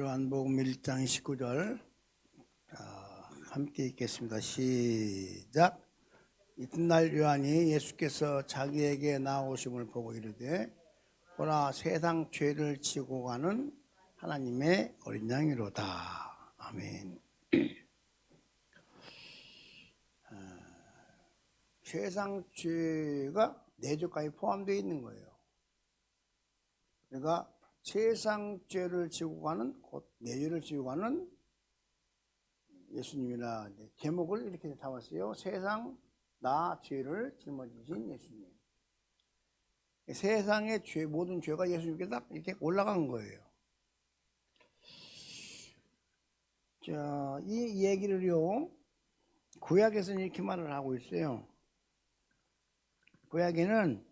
요한복음 1장 19절 함께 읽겠습니다. 시작. 이튿날 요한이 예수께서 자기에게 나오심을 보고 이르되 보라 세상 죄를 지고 가는 하나님의 어린 양이로다. 아멘. 세상 죄가 내 죄까지 포함되어 있는 거예요. 그러니까 세상 죄를 지고 가는, 곧 내 죄를 지고 가는 예수님이라 제목을 이렇게 잡았어요. 세상 나 죄를 짊어지신 예수님. 세상의 죄, 모든 죄가 예수님께 딱 이렇게 올라간 거예요. 자, 이 얘기를요, 구약에서는 이렇게 말을 하고 있어요. 구약에는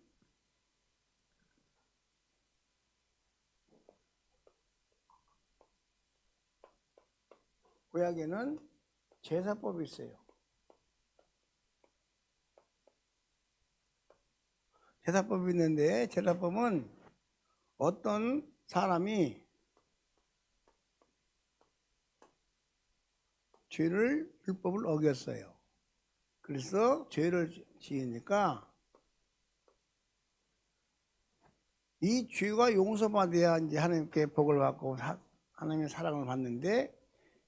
제사법이 있어요. 제사법이 있는데, 제사법은 어떤 사람이 율법을 어겼어요. 그래서 죄를 지으니까 이 죄가 용서받아야 이제 하나님께 복을 받고 하나님의 사랑을 받는데,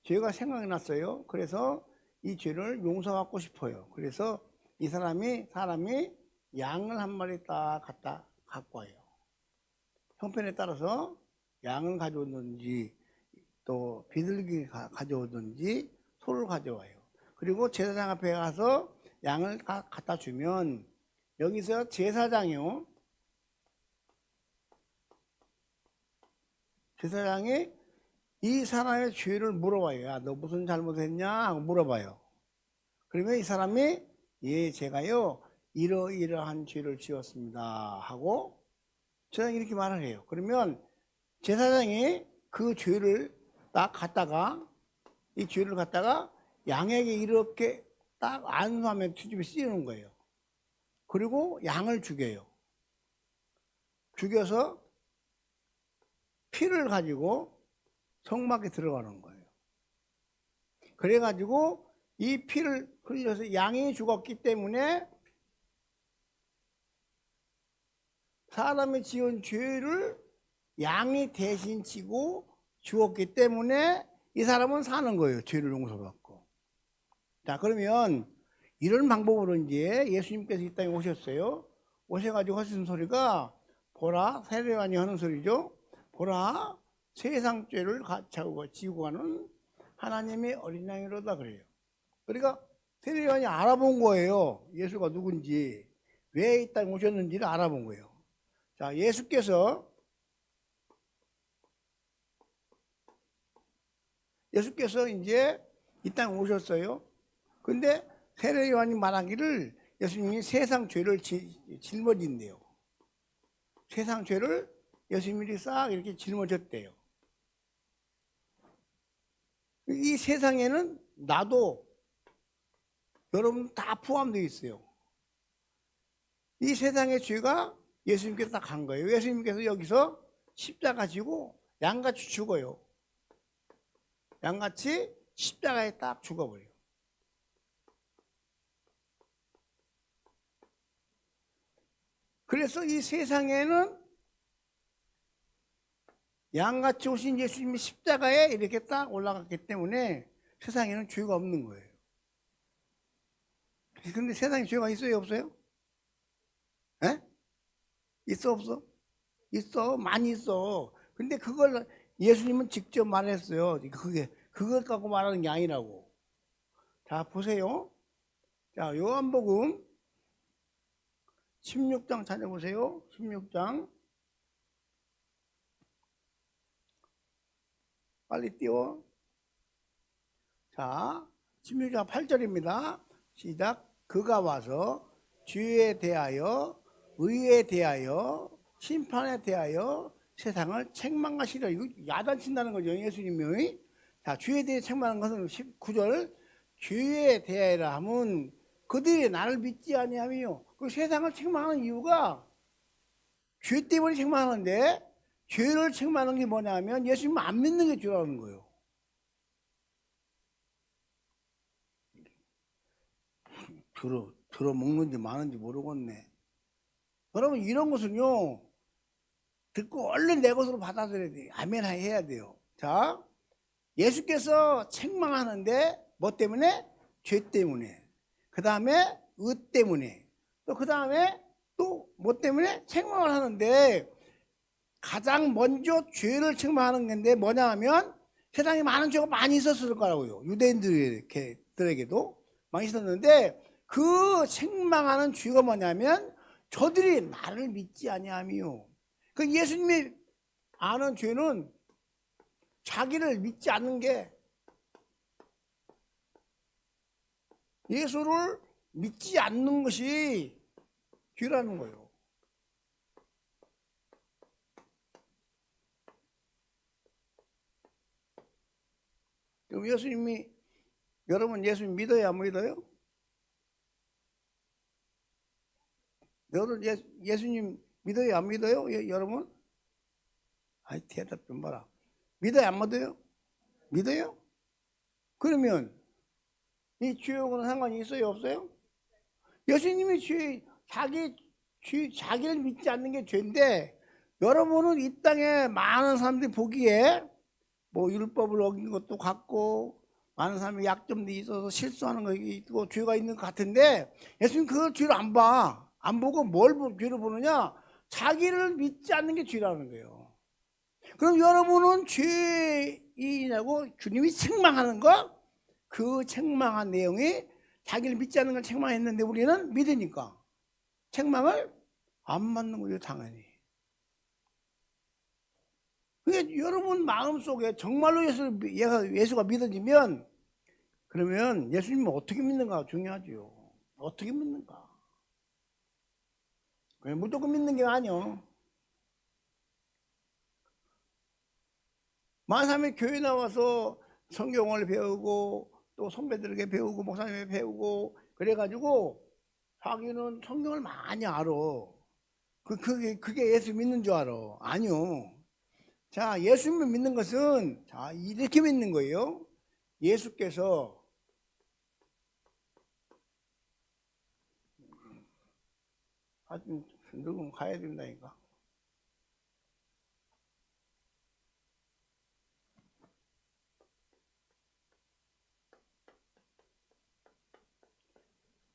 죄가 생각이 났어요. 그래서 이 죄를 용서받고 싶어요. 그래서 이 사람이 양을 한 마리 딱 갖고 와요. 형편에 따라서 양을 가져오든지 또 비둘기 가져오든지 소를 가져와요. 그리고 제사장 앞에 가서 양을 갖다 주면 여기서 제사장이 이 사람의 죄를 물어봐요. 야, 너 무슨 잘못했냐? 하고 물어봐요. 그러면 이 사람이 예, 제가요 이러이러한 죄를 지었습니다 하고 제사장이 이렇게 말을 해요. 그러면 제사장이 그 죄를 딱 갖다가 이 죄를 갖다가 양에게 이렇게 딱 안수하면 뒤집어 씌우는 거예요. 그리고 양을 죽여요. 죽여서 피를 가지고 성막에 들어가는 거예요. 그래가지고 이 피를 흘려서 양이 죽었기 때문에 사람이 지은 죄를 양이 대신 지고 죽었기 때문에 이 사람은 사는 거예요. 죄를 용서받고. 자, 그러면 이런 방법으로 이제 예수님께서 이 땅에 오셨어요. 오셔가지고 하시는 소리가 보라, 세례요한이 하는 소리죠. 보라, 세상 죄를 지고 가는 하나님의 어린 양이로다 그래요. 그러니까 세례요한이 알아본 거예요. 예수가 누군지, 왜 이 땅에 오셨는지를 알아본 거예요. 자, 예수께서 이제 이 땅에 오셨어요. 근데 세례요한이 말하기를 예수님이 세상 죄를 짊어진대요. 세상 죄를 예수님이 싹 이렇게 짊어졌대요. 이 세상에는 나도 여러분 다 포함되어 있어요. 이 세상의 죄가 예수님께서 다 간 거예요. 예수님께서 여기서 십자가 지고 양같이 죽어요. 양같이 십자가에 딱 죽어버려요. 그래서 이 세상에는 양같이 오신 예수님이 십자가에 이렇게 딱 올라갔기 때문에 세상에는 죄가 없는 거예요. 그런데 세상에 죄가 있어요, 없어요? 에? 있어, 없어? 있어, 많이 있어. 근데 그걸 예수님은 직접 말했어요. 그걸 갖고 말하는 게 아니라고. 자, 보세요. 자, 요한복음 16장 찾아보세요. 16장. 빨리 띄워. 자, 16장 8절입니다. 시작. 그가 와서 죄에 대하여, 의에 대하여, 심판에 대하여 세상을 책망하시려. 이거 야단친다는 거죠, 예수님이. 자, 죄에 대해 책망하는 것은 19절. 죄에 대하여라 하면 그들이 나를 믿지 아니하며, 그 세상을 책망하는 이유가 죄 때문에 책망하는데, 죄를 책망하는 게 뭐냐면 예수님 안 믿는 게 죄라는 거예요. 들어 먹는지 마는지 모르겠네. 여러분 이런 것은요 듣고 얼른 내 것으로 받아들여야 돼요. 아멘 해야 돼요. 자, 예수께서 책망하는데 뭐 때문에? 죄 때문에. 그 다음에 의 때문에. 또 그 다음에 또 뭐 때문에? 책망을 하는데 가장 먼저 죄를 책망하는 건데 뭐냐 하면 세상에 많은 죄가 많이 있었을 거라고요. 유대인들에게도 많이 있었는데 그 책망하는 죄가 뭐냐면 저들이 나를 믿지 아니하며, 그 예수님이 아는 죄는 자기를 믿지 않는 게, 예수를 믿지 않는 것이 죄라는 거예요. 그럼 예수님이, 여러분 예수님 믿어요 안 믿어요? 여러분 예수님 믿어요 안 믿어요? 여러분? 아이 대답 좀 봐라. 믿어요 안 믿어요? 믿어요? 그러면 이 죄하고는 상관이 있어요 없어요? 예수님이 자기를 믿지 않는 게 죄인데, 여러분은 이 땅에 많은 사람들이 보기에 뭐 율법을 어긴 것도 같고 많은 사람이 약점도 있어서 실수하는 거 있고 죄가 있는 것 같은데, 예수님 그 죄를 안 봐. 안 보고 뭘 죄를 보느냐? 자기를 믿지 않는 게 죄라는 거예요. 그럼 여러분은 죄이냐고 주님이 책망하는 거, 그 책망한 내용이 자기를 믿지 않는 걸 책망했는데 우리는 믿으니까 책망을 안 받는 거예요, 당연히. 그게 여러분 마음속에 정말로 예수가 믿어지면, 그러면 예수님을 어떻게 믿는가 중요하죠. 어떻게 믿는가. 그냥 무조건 믿는 게 아니요. 많은 사람이 교회 나와서 성경을 배우고 또 선배들에게 배우고 목사님에게 배우고 그래가지고 자기는 성경을 많이 알아. 그게 예수 믿는 줄 알아. 아니요. 자, 예수님을 믿는 것은 자 이렇게 믿는 거예요. 예수께서 하여튼 누군 가야 된다니까.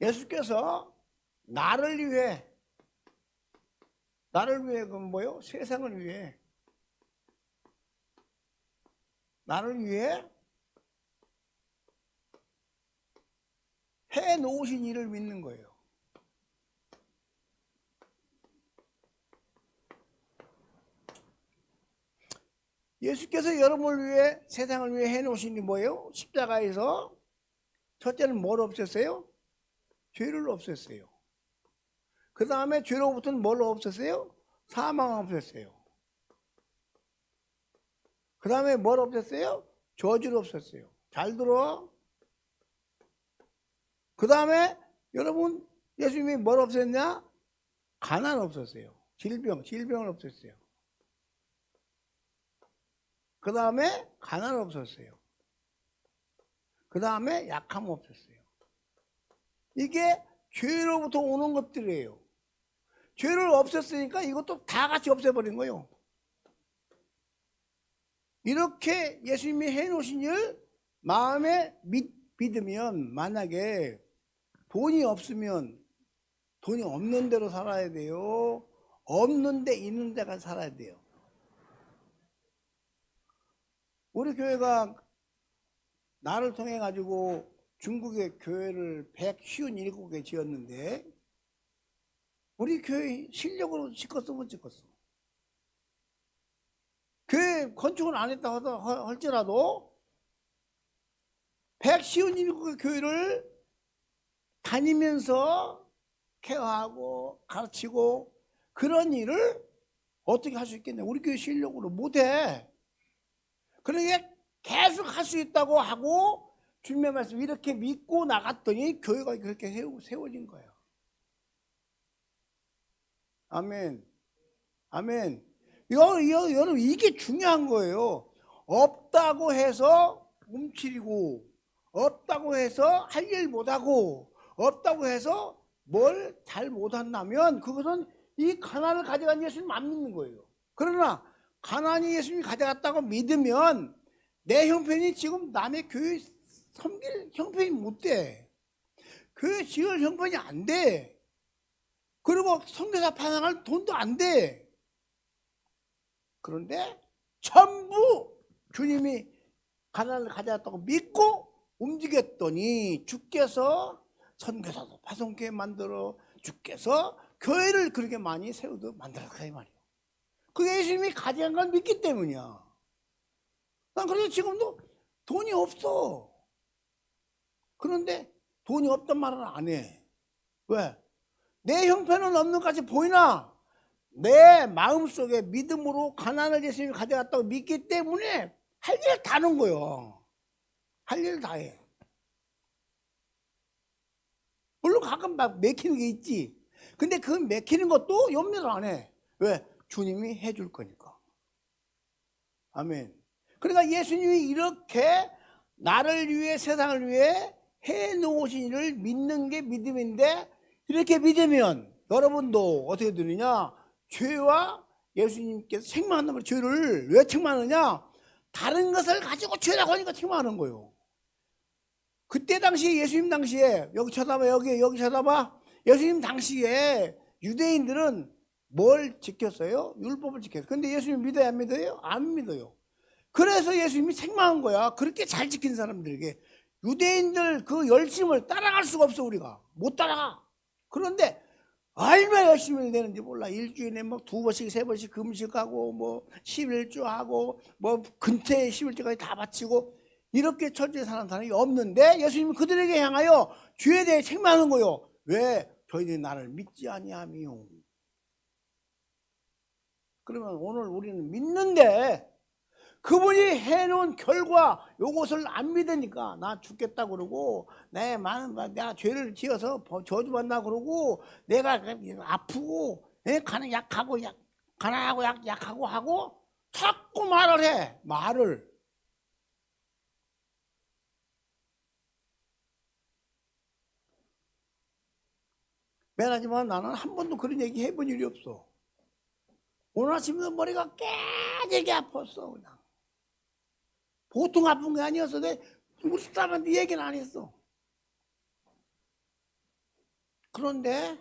예수께서 나를 위해 그건 뭐요? 세상을 위해, 나를 위해 해 놓으신 일을 믿는 거예요. 예수께서 여러분을 위해, 세상을 위해 해 놓으신 게 뭐예요? 십자가에서 첫째는 뭘 없앴어요? 죄를 없앴어요. 그 다음에 죄로부터는 뭘 없앴어요? 사망을 없앴어요. 그 다음에 뭘 없앴어요? 저주를 없앴어요. 잘 들어. 그 다음에 여러분 예수님이 뭘 없앴냐? 가난 없었어요. 질병을 없앴어요. 그 다음에 가난 없었어요. 그 다음에 약함 없었어요. 이게 죄로부터 오는 것들이에요. 죄를 없앴으니까 이것도 다 같이 없애버린 거예요. 이렇게 예수님이 해놓으신 일 마음에 믿으면, 만약에 돈이 없으면 돈이 없는 대로 살아야 돼요. 없는 데 있는 데가 살아야 돼요. 우리 교회가 나를 통해 가지고 중국의 교회를 157개 지었는데 우리 교회 실력으로 짓겠어 못 짓겠어? 교회 건축을 안 했다 할지라도 157개 교회를 다니면서 케어하고 가르치고 그런 일을 어떻게 할 수 있겠냐? 우리 교회 실력으로 못해. 그러니까 계속 할 수 있다고 하고 주님의 말씀 이렇게 믿고 나갔더니 교회가 그렇게 세워진 거예요. 아멘. 아멘. 여러분 이게 중요한 거예요. 없다고 해서 움츠리고, 없다고 해서 할 일 못하고, 없다고 해서 뭘 잘 못한다면 그것은 이 가난을 가져간 예수님 안 믿는 거예요. 그러나 가난이 예수님이 가져갔다고 믿으면 내 형편이 지금 남의 교회 섬길 형편이 못 돼. 교회 지을 형편이 안 돼. 그리고 선교사 파송할 돈도 안 돼. 그런데 전부 주님이 가난을 가져갔다고 믿고 움직였더니 주께서 선교사도 파송교회 만들어 주께서 교회를 그렇게 많이 세우도 만들었다 이 말이에요. 그게 예수님이 가져간 걸 믿기 때문이야. 난 그래서 지금도 돈이 없어. 그런데 돈이 없단 말은 안 해. 왜? 내 형편은 없는 것같이 보이나 내 마음속에 믿음으로 가난을 예수님이 가져갔다고 믿기 때문에 할 일 다 하는 거예요. 할 일 다 해. 물론 가끔 막 맥히는 게 있지. 근데 그 맥히는 것도 염려를 안 해. 왜? 주님이 해줄 거니까. 아멘. 그러니까 예수님이 이렇게 나를 위해 세상을 위해 해놓으신 일을 믿는 게 믿음인데 이렇게 믿으면 여러분도 어떻게 되느냐? 죄와 예수님께서 책망한다면 죄를 왜 책망하느냐? 다른 것을 가지고 죄라고 하니까 책망하는 거예요. 그때 당시 예수님 당시에 여기 쳐다봐 여기 쳐다봐 예수님 당시에 유대인들은 뭘 지켰어요? 율법을 지켰어요. 근데 예수님 믿어요 안 믿어요? 안 믿어요. 그래서 예수님이 책망한 거야. 그렇게 잘 지킨 사람들에게 유대인들 그 열심을 따라갈 수가 없어. 우리가 못 따라가. 그런데 얼마나 열심히 되는지 몰라. 일주일에 뭐 2번씩 3번씩 금식하고 뭐 11주 하고 뭐 근태 11주까지 다 바치고 이렇게 철저히 사는 사람이 없는데 예수님은 그들에게 향하여 죄에 대해 책망하는 거요. 왜? 저희들이 나를 믿지 아니하미요. 그러면 오늘 우리는 믿는데 그분이 해놓은 결과 요것을 안 믿으니까 나 죽겠다 그러고 내가 죄를 지어서 저주받나 그러고 내가 아프고 가난하고 약하고 하고 자꾸 말을 해. 말을. 미안하지만 나는 한 번도 그런 얘기 해본 일이 없어. 오늘 아침에 머리가 깨지게 아팠어. 그냥. 보통 아픈 게 아니었어. 우리 사람한테 얘기는 안 했어. 그런데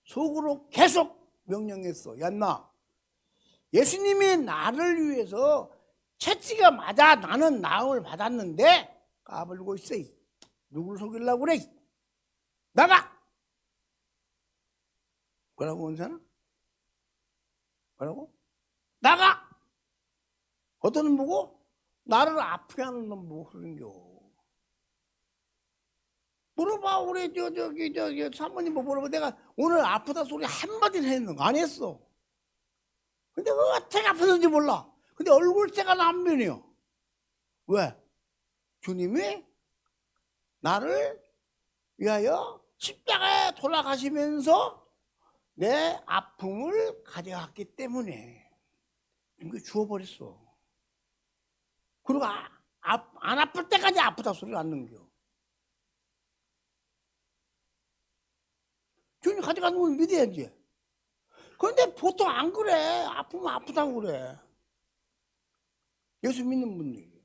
속으로 계속 명령했어. 얀나, 예수님이 나를 위해서 채찍가 맞아 나는 나음을 받았는데 까불고 있어. 누구를 속이려고 그래? 나가! 뭐라고 원사는? 뭐라고? 나가! 어떤 놈 보고? 나를 아프게 하는 놈 보고 그런겨. 물어봐. 우리 저기 사모님 뭐 물어봐. 내가 오늘 아프다 소리 한마디는 했는가? 안 했어. 근데 어떻게 아프는지 몰라. 근데 얼굴때가 안 변해요. 왜? 주님이 나를 위하여 십자가에 돌아가시면서 내 아픔을 가져갔기 때문에 이거 주워버렸어. 그리고 안 아플 때까지 아프다 소리를 안 넘겨. 주님이 가져가는 걸 믿어야지. 그런데 보통 안 그래. 아프면 아프다고 그래. 예수 믿는 분들이.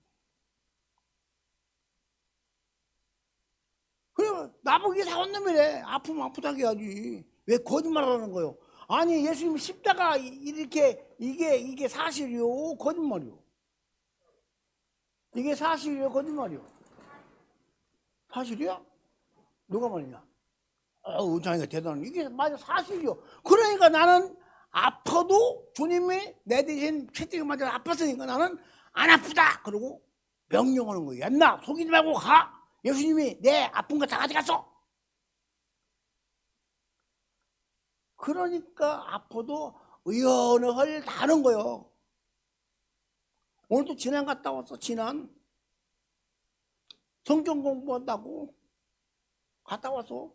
그래, 나보기 사온 놈이래. 아프면 아프다고 해야지. 왜 거짓말하는 거요? 아니, 예수님 십자가 이렇게, 이게 사실이요? 거짓말이요? 이게 사실이요? 거짓말이요? 사실이야? 누가 말이냐? 의장이가 대단한 이게 맞아 사실이요. 그러니까 나는 아파도 주님이 내 대신 채찍을 맞아 아팠으니까 나는 안 아프다. 그러고 명령하는 거야. 나 속이지 말고 가. 예수님이 내 아픈 거 다 가져갔어. 그러니까 아파도 의연을 다 하는 거요. 오늘도 진안 갔다 왔어. 진안 성경 공부한다고 갔다 왔어.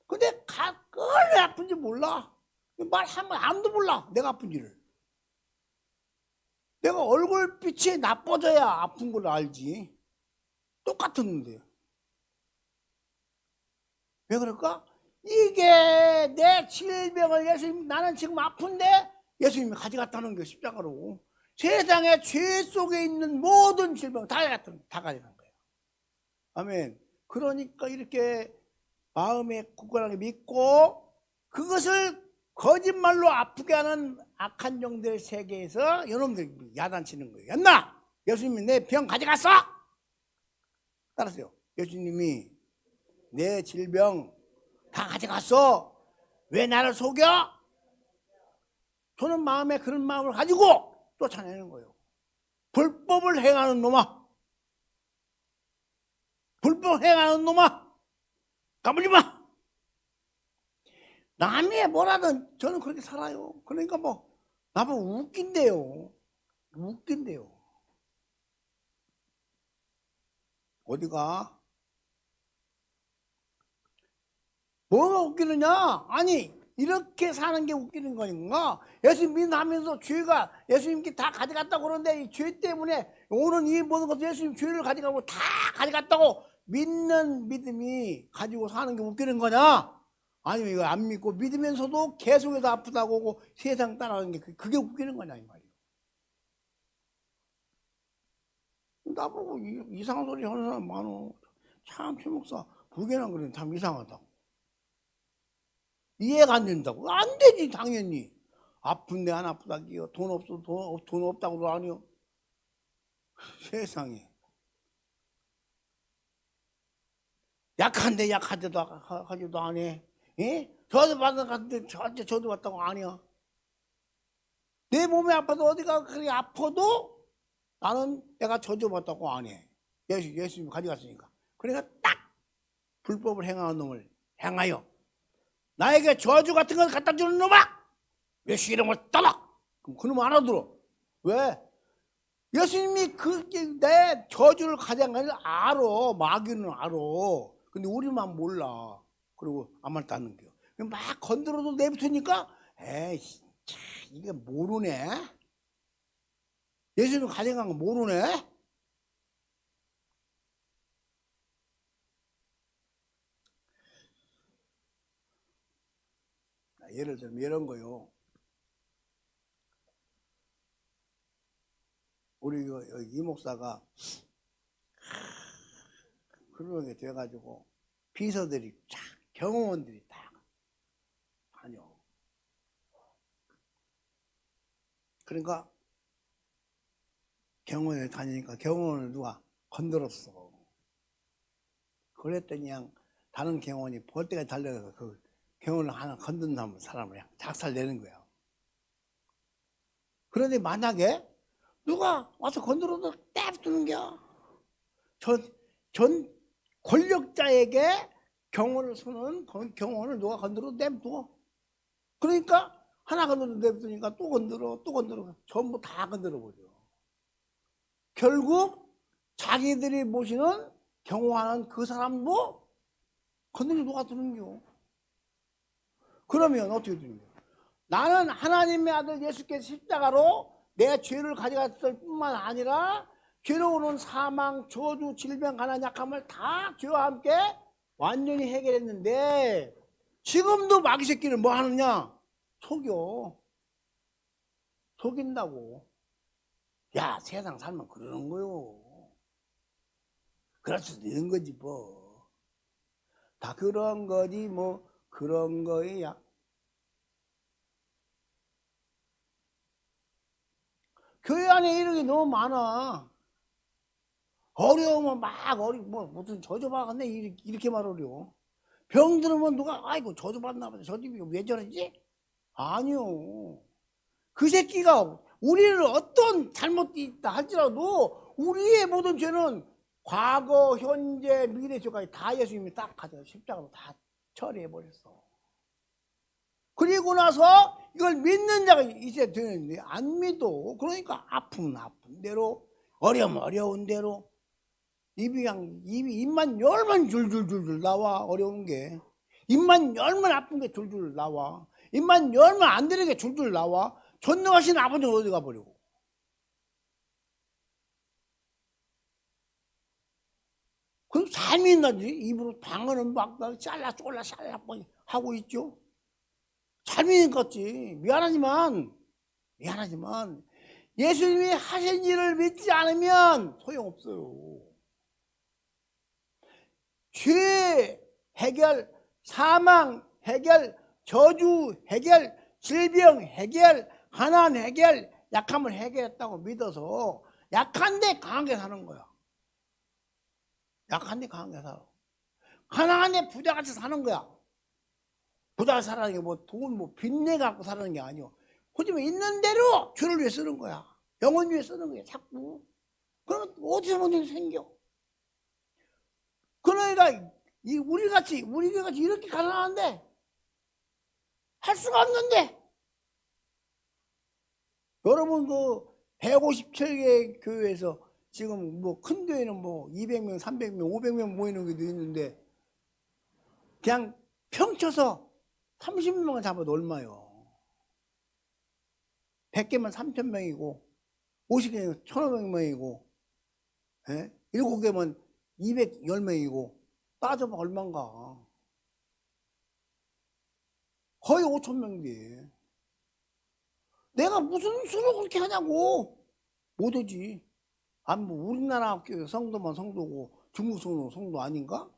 근데 왜 아픈지 몰라. 말하면 아무도 몰라 내가 아픈지를. 내가 얼굴빛이 나빠져야 아픈 걸 알지. 똑같은데. 왜 그럴까? 이게 내 질병을 예수님, 나는 지금 아픈데 예수님이 가져갔다는 게 십자가로. 세상에 죄 속에 있는 모든 질병 다 가져간 거예요. 아멘. 그러니까 이렇게 마음에 굳건하게 믿고 그것을 거짓말로 아프게 하는 악한 영들 세계에서 여러분들 야단치는 거예요. 였나? 예수님이 내 병 가져갔어? 따라서요. 예수님이 내 질병 다 가져갔어. 왜 나를 속여? 저는 마음에 그런 마음을 가지고 쫓아내는 거예요. 불법을 행하는 놈아. 불법 행하는 놈아. 까불지 마. 남이 뭐라든 저는 그렇게 살아요. 그러니까 뭐 나보고 웃긴대요. 웃긴대요. 어디가? 뭐가 웃기느냐? 아니 이렇게 사는 게 웃기는 거니까. 예수님 믿으면서 죄가 예수님께 다 가져갔다고 그러는데 이 죄 때문에 오는 이 모든 것을 예수님 죄를 가져가고 다 가져갔다고 믿는 믿음이 가지고 사는 게 웃기는 거냐? 아니면 이거 안 믿고 믿으면서도 계속해서 아프다고 하고 세상 따라가는 게 그게 웃기는 거냐 이 말이에요. 나보고 이상한 소리 하는 사람 많어. 참 최 목사 불교는 그래 참 이상하다고. 이해가 안 된다고. 안 되지 당연히. 아픈데 안 아프다기요. 돈 없어 돈 없다고도 아니요. 세상에. 약한데 약하지도 하지도 안 해. 예? 저도 받은 것 같은데 저도 왔다고 아니야. 내 몸이 아파도 어디가 그렇게 아파도 나는 내가 저주받다고 안 해. 예수님이 가져갔으니까. 그러니까 딱 불법을 행하는 놈을 행하여 나에게 저주 같은 걸 갖다 주는 놈아! 예수 이름을 떠나! 그럼 그놈 알아들어. 왜? 예수님이 내 저주를 가져간 걸 알아. 마귀는 알아. 근데 우리만 몰라. 그리고 아무 말도 안 넘겨. 막 건드려도 내뱉으니까 에이 참 이게 모르네. 예수님이 가져간 거 모르네. 예를 들면 이런 거요. 우리 이 목사가 그런 게 돼가지고 비서들이 쫙 경호원들이 다 다녀. 그러니까 경호원에 다니니까 경호원을 누가 건드렸어. 그랬더니 그냥 다른 경호원이 볼 때까지 달려가서 그 경호원을 하나 건든 사람을 그냥 작살 내는 거야. 그런데 만약에 누가 와서 건드려도 떼두는겨. 전 권력자에게 경호를 서는 경호원을 누가 건드려도 냅둬. 그러니까 하나 건드려 냅두니까 또 건드려 전부 다 건드려버려. 결국 자기들이 모시는 경호하는 그 사람도 건드려 누가 두는겨. 그러면 어떻게 되는겨? 나는 하나님의 아들 예수께서 십자가로 내 죄를 가져갔을 뿐만 아니라 죄로 오는 사망, 저주, 질병, 가난, 약함을 다 죄와 함께 완전히 해결했는데 지금도 마귀 새끼를 뭐 하느냐? 속여. 속인다고. 야, 세상 살면 그러는 거요. 그럴 수도 있는 거지 뭐. 다 그런 거지 뭐 그런 거야. 교회 안에 이런 게 너무 많아. 어려우면 뭐 무슨 저주받았네 이렇게 말 어려워. 병 들으면 누가 아이고 저주받나 보다. 저 집이 왜 저러지? 아니요. 그 새끼가 우리를 어떤 잘못이 있다 할지라도 우리의 모든 죄는 과거, 현재, 미래 죄까지 다 예수님이 딱 가져 십자가로 다 처리해버렸어. 그리고 나서 이걸 믿는 자가 있어야 되는데 안 믿어. 그러니까 아프면 아픈 대로 어려우면 어려운 대로 입만 열면 줄줄줄줄 나와. 어려운 게 입만 열면 아픈 게 줄줄 나와. 입만 열면 안 되는 게 줄줄 나와. 전능하신 아버지는 어디 가버리고. 그럼 삶이 있나지? 입으로 방언은 막 잘라 쫄라 하고 있죠. 삶이 있겠지. 미안하지만 예수님이 하신 일을 믿지 않으면 소용없어요. 죄 해결, 사망 해결, 저주 해결, 질병 해결, 가난 해결, 약함을 해결했다고 믿어서 약한데 강하게 사는 거야. 약한데 강하게 살아. 가난한데 부자같이 사는 거야. 부자같이 살아는 게 뭐 돈 뭐 빚내 갖고 사는 게 아니오. 하지만 있는 대로 죄를 위해 쓰는 거야. 영혼 위해 쓰는 거야 자꾸. 그러면 어디서 문제가 생겨? 그러니까 우리같이 이렇게 가난한데 할 수가 없는데, 여러분 그 157개 교회에서 지금 뭐 큰 교회는 뭐 200명, 300명, 500명 모이는 게도 있는데 그냥 평쳐서 30명을 잡아도 얼마요? 100개면 3,000명이고 50개면 1,500명이고 7개면 210명이고 따져봐 얼마인가? 거의 5,000명인데 내가 무슨 수로 그렇게 하냐고. 못하지. 아니 뭐 우리나라 성도만 성도고 중국 성도 아닌가?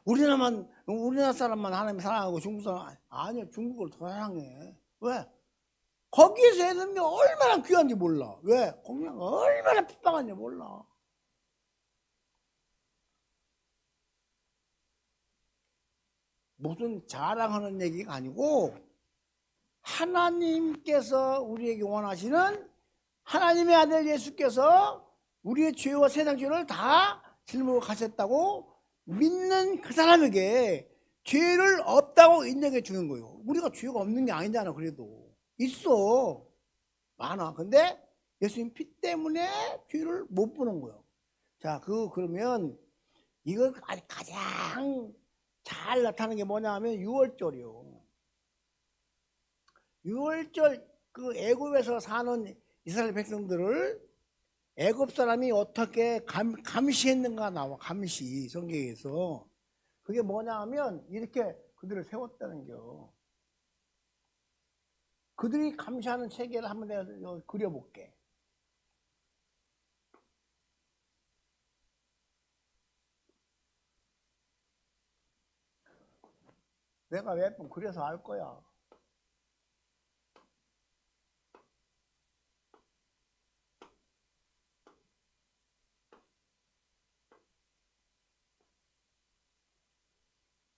우리나라 사람만 하나님 사랑하고 중국 사람 아니야. 중국을 더 사랑해. 왜? 거기에서 애들이 얼마나 귀한지 몰라. 왜? 거기가 얼마나 핍박한지 몰라. 무슨 자랑하는 얘기가 아니고 하나님께서 우리에게 원하시는 하나님의 아들 예수께서 우리의 죄와 세상 죄를 다 짊어지고 가셨다고 믿는 그 사람에게 죄를 없다고 인정해 주는 거예요. 우리가 죄가 없는 게 아니잖아. 그래도 있어. 많아. 근데 예수님 피 때문에 죄를 못 보는 거예요. 자, 그러면 이거 가장 잘 나타나는 게 뭐냐 하면 6월절이요. 6월절 그 애굽에서 사는 이스라엘 백성들을 애굽 사람이 어떻게 감시했는가 나와. 감시 성경에서. 그게 뭐냐 하면 이렇게 그들을 세웠다는 겨. 그들이 감시하는 체계를 한번 내가 그려볼게. 내가 몇 번 그려서 알 거야.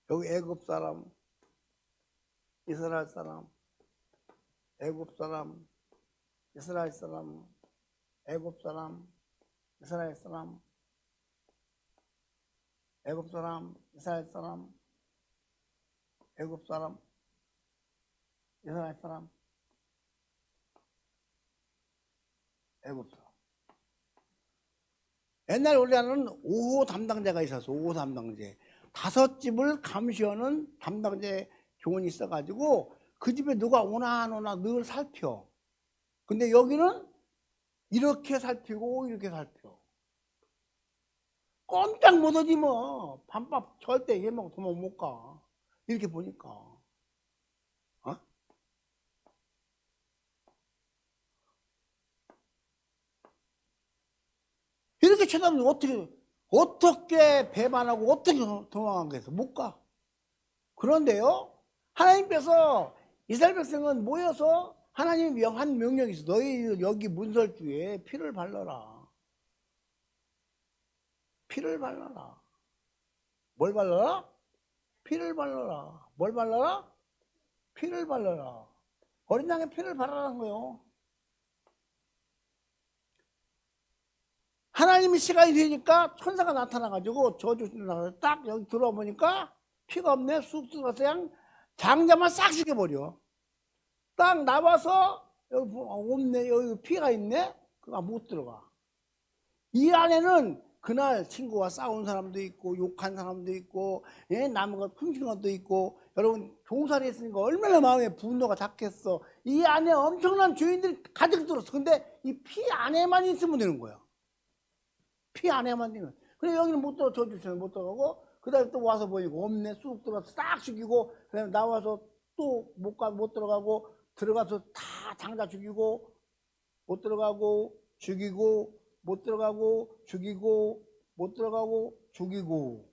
여기 애굽 사람, 이스라엘 사람, 애굽 사람, 이스라엘 사람, 애굽 사람, 이스라엘 사람, 애굽 사람, 이스라엘 사람, 애굽 사람, 이스라엘 사람, 애굽 사람. 옛날 우리나라는 5호 담당자가 있었어. 5호 담당자. 5집을 감시하는 담당자 교원이 있어가지고 그 집에 누가 오나 안 오나 늘 살펴. 근데 여기는 이렇게 살피고 이렇게 살펴. 꼼짝 못하지 뭐. 밤밥 절대 해먹고 도망 못 가. 이렇게 보니까. 어? 이렇게 쳐다보면 어떻게 배반하고 어떻게 도망가겠어? 못 가. 그런데요, 하나님께서 이스라엘 백성은 모여서 하나님이 한 명령이 있어. 너희 여기 문설주에 피를 발라라. 피를 발라라. 뭘 발라라? 피를 발라라. 뭘 발라라? 피를 발라라. 어린 양의 피를 발라라는 거예요. 하나님이 시간이 되니까 천사가 나타나가지고 저주신다. 딱 여기 들어와 보니까 피가 없네. 쑥 들어가서 그냥 장자만 싹 죽여버려. 딱 나와서 여기 없네. 여기 피가 있네. 그가 못 들어가. 이 안에는 그날 친구와 싸운 사람도 있고 욕한 사람도 있고 남은 것 훔친 것도 있고 여러분 종살이 했으니까 얼마나 마음에 분노가 작겠어. 이 안에 엄청난 죄인들이 가득 들었어. 근데 이 피 안에만 있으면 되는 거야. 피 안에만 있는. 그래 여기는 못 들어 저주처럼 못 들어가고 그 다음에 또 와서 보이고 없네 쑥 들어가서 싹 죽이고 그 다음에 나와서 또 못 들어가고 들어가서 다 장자 죽이고 못 들어가고 죽이고 못 들어가고 죽이고 못 들어가고 죽이고.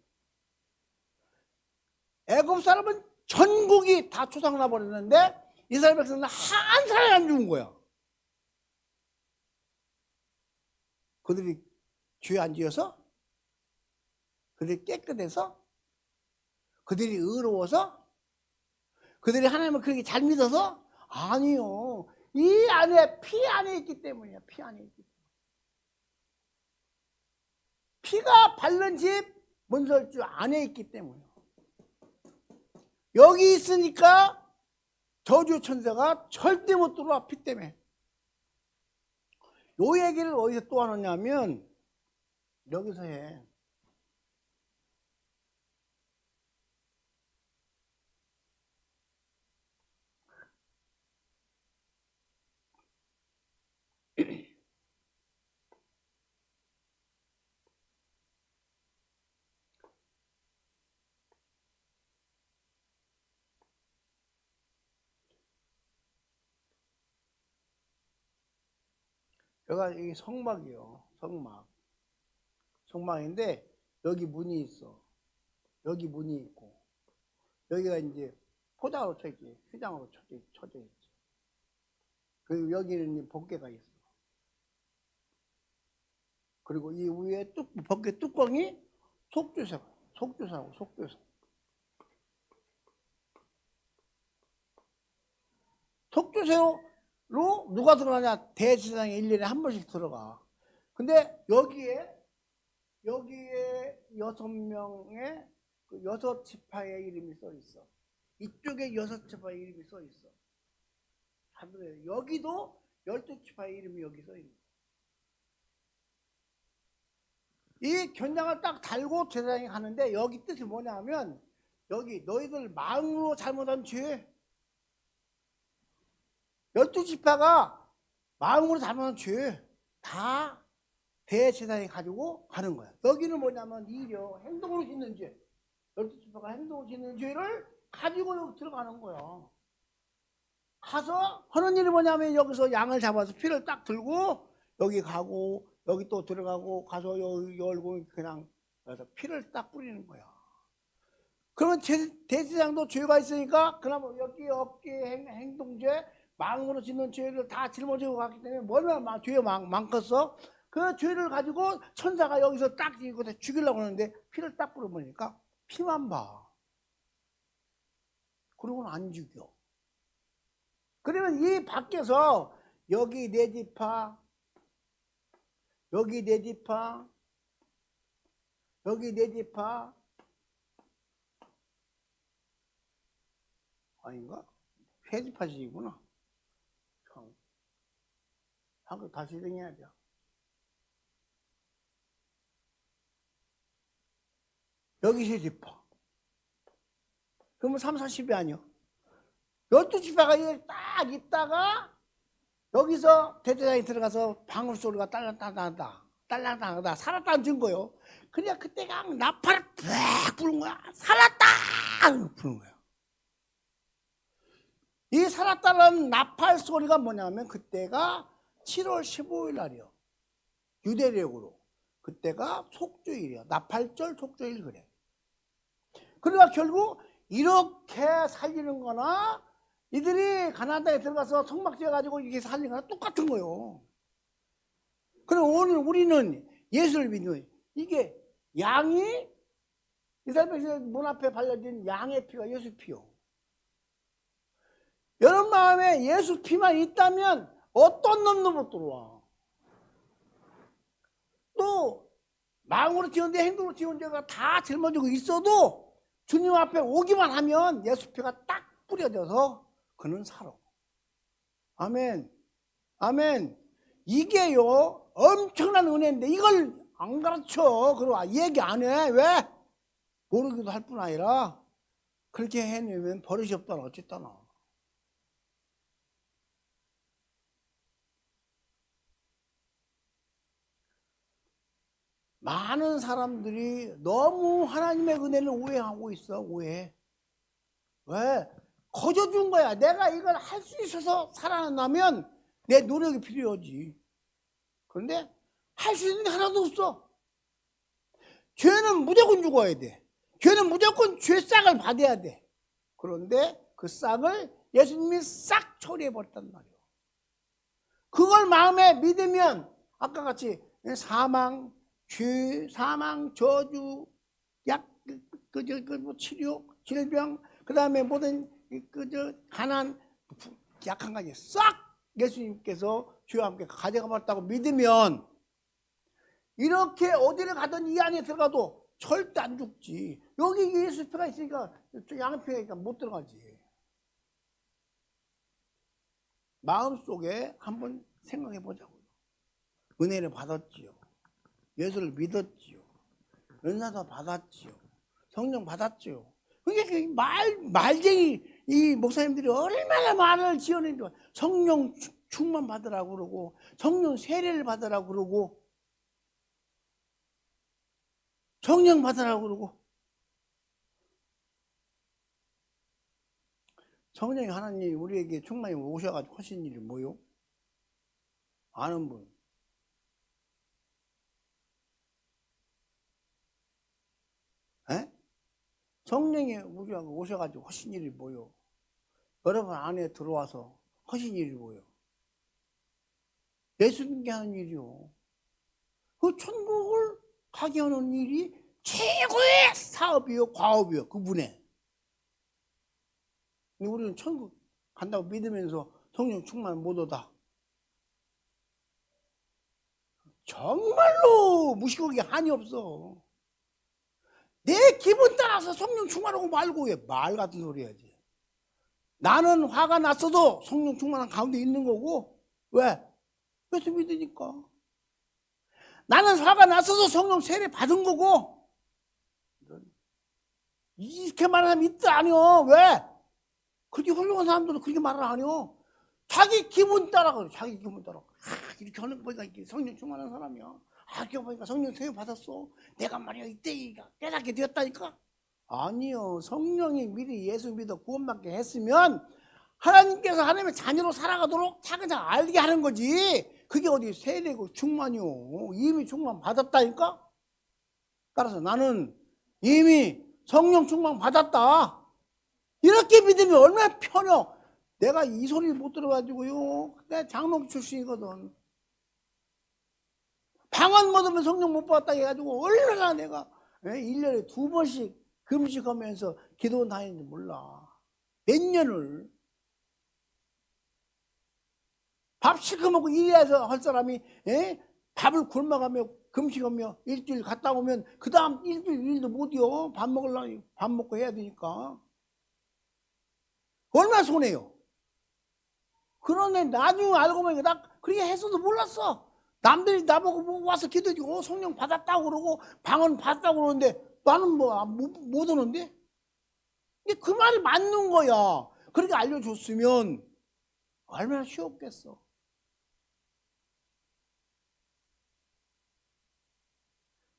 애굽 사람은 전국이 다 초상나 버렸는데 이스라엘 백성은 한 사람이 안 죽은 거야. 그들이 죄 안 지어서? 그들이 깨끗해서? 그들이 의로워서? 그들이 하나님을 그렇게 잘 믿어서? 아니요. 이 안에 피 안에 있기 때문이야. 피 안에 있기 때문에. 피가 바른 집 문설주 안에 있기 때문이야. 여기 있으니까 저주 천사가 절대 못 들어와. 피 때문에. 요 얘기를 어디서 또 하느냐면 여기서 해. 여기가 이 성막이요. 성막. 성막인데 여기 문이 있어. 여기 문이 있고 여기가 이제 포장으로 쳐있지. 휘장으로 쳐져 있지. 그리고 여기는 이제 법궤가 있어. 그리고 이 위에 법궤 뚜껑이 속죄사고 속죄사. 속죄사로 누가 들어가냐? 대제사장이 1년에 한 번씩 들어가. 근데 여기에 6명의 그 6지파의 이름이 써 있어. 이쪽에 6지파의 이름이 써 있어. 여기도 12지파의 이름이 여기 써 있는. 이 견장을 딱 달고 제사장이 가는데 여기 뜻이 뭐냐 하면 여기 너희들 마음으로 잘못한 죄 12지파가 마음으로 잘못한 죄 다 대제사장이 가지고 가는 거야. 여기는 뭐냐면 이려 행동으로 짓는 죄 12지파가 행동으로 짓는 죄를 가지고 여기 들어가는 거야. 가서 하는 일이 뭐냐면 여기서 양을 잡아서 피를 딱 들고 여기 가고 여기 또 들어가고 가서 여기 열고 그냥 피를 딱 뿌리는 거야. 그러면 대제사장도 죄가 있으니까 그나마 여기 없게 행동죄 마음으로 짓는 죄를 다 짊어지고 갔기 때문에 얼마나 죄가 많겠어. 그 죄를 가지고 천사가 여기서 딱 죽이려고 하는데 피를 딱 뿌려보니까 피만 봐. 그러고는 안 죽여. 그러면 이 밖에서 여기 네 지파 여기 네 지파 여기 네 지파 아닌가? 세 지파씩이구나. 한국 다시 정해야 돼. 여기 세 지파. 그러면 3, 40이 아니요. 12지파가 딱 있다가 여기서 대제사장이 들어가서 방울 소리가 딸랑딸랑하다 살았다는 증거요. 그냥 그때가 나팔을 팍 부는 거야. 살았다 부는 거야. 이 살았다는 나팔 소리가 뭐냐면 그때가 7월 15일 날이요. 유대력으로 그때가 속주일이야. 나팔절 속주일 그래. 그러니까 결국 이렇게 살리는 거나 이들이 가나안 땅에 들어가서 성막 지어가지고 이렇게 살리는 거나 똑같은 거예요. 그럼 오늘 우리는 예수를 믿는 이게 양이 이스라엘 백성 문 앞에 발려진 양의 피가 예수 피요. 여러분 마음에 예수 피만 있다면 어떤 놈도 못 들어와. 또 마음으로 지은 죄 행동으로 지은 죄가 다 짊어지고 있어도 주님 앞에 오기만 하면 예수 피가 딱 뿌려져서 그는 살아. 아멘. 아멘. 이게요 엄청난 은혜인데 이걸 안 가르쳐. 그리고 얘기 안 해. 왜? 모르기도 할 뿐 아니라 그렇게 해내면 버릇이 없다나 어쨌다나. 많은 사람들이 너무 하나님의 은혜를 오해하고 있어. 오해. 왜? 거저 준 거야. 내가 이걸 할 수 있어서 살아난다면 내 노력이 필요하지. 그런데 할 수 있는 게 하나도 없어. 죄는 무조건 죽어야 돼. 죄는 무조건 죄싹을 받아야 돼. 그런데 그 싹을 예수님이 싹 처리해 버렸단 말이에요. 그걸 마음에 믿으면 아까 같이 사망, 죄, 사망, 저주, 약, 뭐 치료, 질병, 그 다음에 모든 가난, 약한 가지 싹 예수님께서 주와 함께 가져가 버렸다고 믿으면 이렇게 어디를 가든 이 안에 들어가도 절대 안 죽지. 여기 예수표가 있으니까 양표가 있으니까 못 들어가지. 마음속에 한번 생각해 보자고요. 은혜를 받았지요. 예수를 믿었지요. 은사도 받았지요. 성령 받았지요. 그러니까 말쟁이 이 목사님들이 얼마나 말을 지어내는지 성령 충만 받으라고 그러고 성령 세례를 받으라고 그러고 성령 받으라고 그러고 성령이 하나님이 우리에게 충만히 오셔가지고 하신 일이 뭐요? 아는 분. 에? 성령이 우리하고 오셔가지고 하신 일이 뭐요? 여러분 안에 들어와서 하신 일이 뭐요? 예수님께 하는 일이요. 그 천국을 가게 하는 일이 최고의 사업이요, 과업이요, 그분의. 근데 우리는 천국 간다고 믿으면서 성령 충만 못 얻어. 정말로 무식하게 한이 없어. 내 기분 따라서 성령 충만하고 말고 왜 말 같은 소리 해야지. 나는 화가 났어도 성령 충만한 가운데 있는 거고. 왜? 예수 믿으니까. 나는 화가 났어도 성령 세례 받은 거고. 이렇게 말하는 사람이 있다 아니요. 왜? 그렇게 훌륭한 사람들은 그렇게 말을 안 해요. 자기 기분 따라 그래. 자기 기분 따라. 이렇게 하는 거 보니까 성령 충만한 사람이야. 이렇게 보니까 성령 세례 받았어. 내가 말이야 이때 깨닫게 되었다니까. 아니요. 성령이 미리 예수 믿어 구원받게 했으면 하나님께서 하나님의 자녀로 살아가도록 차근차근 알게 하는 거지. 그게 어디 세례고 충만이요. 이미 충만 받았다니까. 따라서 나는 이미 성령 충만 받았다. 이렇게 믿으면 얼마나 편해. 내가 이 소리를 못 들어가지고요. 내가 장로 출신이거든. 방언 못 하면 성령 못 받았다 해가지고 얼마나 내가 1년에 2번씩 금식하면서 기도원 다니는지 몰라. 몇 년을. 밥 실컷 먹고 일해서 할 사람이 밥을 굶어가며 금식하며 일주일 갔다 오면 그 다음 일주일 일도 못이요. 밥 먹으려면 밥 먹고 해야 되니까. 얼마나 손해요. 그런데 나중에 알고 보니까 나 그렇게 했어도 몰랐어. 남들이 나보고 와서 기도해주고 성령 받았다고 그러고 방언 받았다고 그러는데 나는 못 오는데? 근데 그 말이 맞는 거야. 그렇게 알려줬으면 얼마나 쉬웠겠어.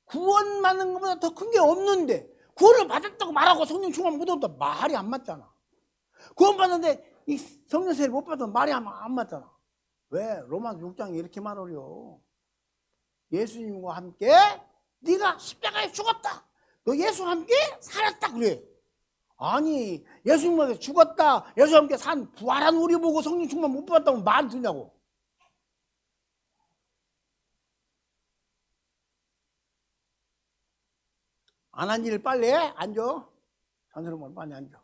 구원 받는 것보다 더 큰 게 없는데 구원을 받았다고 말하고 성령 충만 못 얻었다 말이 안 맞잖아. 구원 받는데 이 성령 세례 못 받으면 말이 안 맞잖아. 왜? 로마서 6장에 이렇게 말하려. 예수님과 함께 네가 십자가에 죽었다. 너 예수와 함께 살았다 그래. 아니 예수님과 함께 죽었다. 예수와 함께 산 부활한 우리 보고 성령 충만 못 받았다면 말 듣냐고. 안 한 일을 빨리 해? 앉아. 전사람은 빨리 앉아.